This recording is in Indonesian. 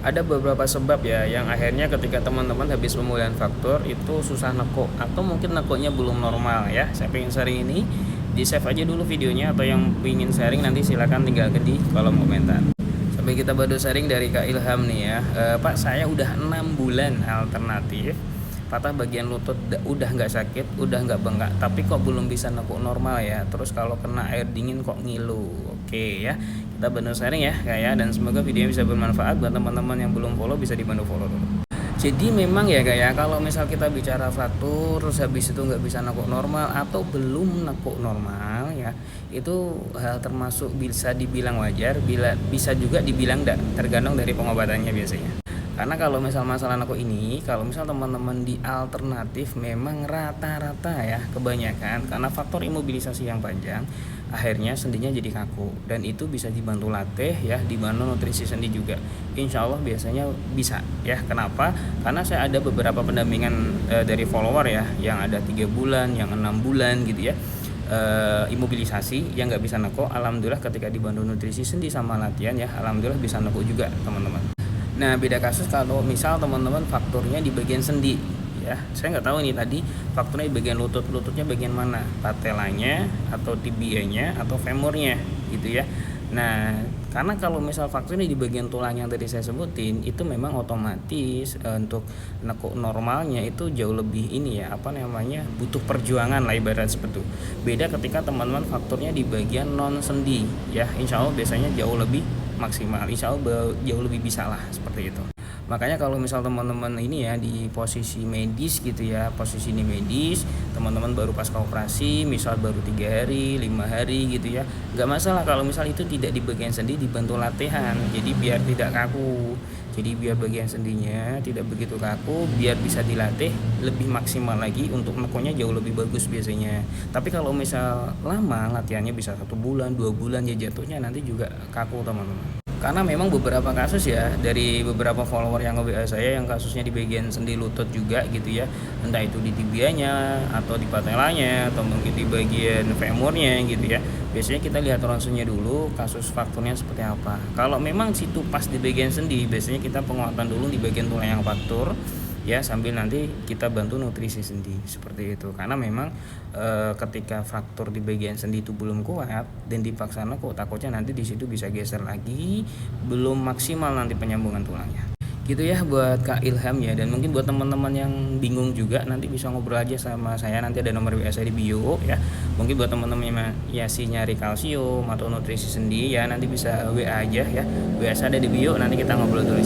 Ada beberapa sebab ya yang akhirnya ketika teman-teman habis pemulihan faktur itu susah neko atau mungkin nekonya belum normal ya. Saya pengen sharing ini, di save aja dulu videonya, atau yang pengen sharing nanti silakan tinggalkan di kolom komentar. Sampai kita baru sharing dari Kak Ilham nih ya. Pak, saya udah 6 bulan alternatif patah bagian lutut, udah nggak sakit, udah nggak bengkak, tapi kok belum bisa nekuk normal ya. Terus kalau kena air dingin kok ngilu. Oke ya, kita bantu sharing ya kayak, dan semoga videonya bisa bermanfaat buat teman-teman yang belum follow, bisa dibantu follow dulu. Jadi memang ya kayak, kalau misal kita bicara fraktur terus habis itu nggak bisa nekuk normal atau belum nekuk normal ya, itu hal termasuk bisa dibilang wajar, bila bisa juga dibilang enggak, tergantung dari pengobatannya biasanya. Karena kalau misal masalah nekuk ini, kalau misal teman-teman di alternatif, memang rata-rata ya kebanyakan karena faktor imobilisasi yang panjang, akhirnya sendinya jadi kaku, dan itu bisa dibantu latih ya, dibantu nutrisi sendi juga. Insya Allah biasanya bisa ya. Kenapa? Karena saya ada beberapa pendampingan dari follower ya, yang ada 3 bulan, yang 6 bulan gitu ya, imobilisasi yang nggak bisa neko. Alhamdulillah ketika dibantu nutrisi sendi sama latihan ya, alhamdulillah bisa neko juga teman-teman. Nah, beda kasus kalau misal teman-teman fakturnya di bagian sendi ya. Saya nggak tahu nih tadi fakturnya di bagian lutut, lututnya bagian mana? Patelanya atau tibianya atau femurnya gitu ya. Nah, karena kalau misal fakturnya di bagian tulang yang tadi saya sebutin, itu memang otomatis untuk nekuk normalnya itu jauh lebih ini ya, apa namanya, butuh perjuangan lah ibarat seperti itu. Beda ketika teman-teman fakturnya di bagian non sendi ya, insya Allah biasanya jauh lebih maksimal, insya Allah jauh lebih bisa lah seperti itu. Makanya kalau misal teman-teman ini ya di posisi medis gitu ya, posisi ini medis, teman-teman baru pasca operasi, misal baru 3 hari 5 hari gitu ya, nggak masalah kalau misal itu tidak di bagian sendi, dibantu latihan, jadi biar tidak kaku, jadi biar bagian sendinya tidak begitu kaku, biar bisa dilatih lebih maksimal lagi, untuk nekonya jauh lebih bagus biasanya. Tapi kalau misal lama latihannya, bisa 1 bulan 2 bulan ya, jatuhnya nanti juga kaku teman-teman. Karena memang beberapa kasus ya, dari beberapa follower yang nge-WA saya yang kasusnya di bagian sendi lutut juga gitu ya, entah itu di tibianya atau di patelanya atau mungkin di bagian femurnya gitu ya. Biasanya kita lihat ronsennya dulu, kasus fakturnya seperti apa. Kalau memang situ pas di bagian sendi, biasanya kita penguatan dulu di bagian tulang yang faktur ya, sambil nanti kita bantu nutrisi sendi seperti itu. Karena memang ketika fraktur di bagian sendi itu belum kuat dan dipaksa kok, takutnya nanti di situ bisa geser lagi, belum maksimal nanti penyambungan tulangnya gitu ya, buat Kak Ilham ya. Dan mungkin buat teman-teman yang bingung juga, nanti bisa ngobrol aja sama saya, nanti ada nomor WA saya di bio ya. Mungkin buat teman-teman yang ya si nyari kalsium atau nutrisi sendi ya, nanti bisa WA aja ya, WA saya ada di bio, nanti kita ngobrol dulu.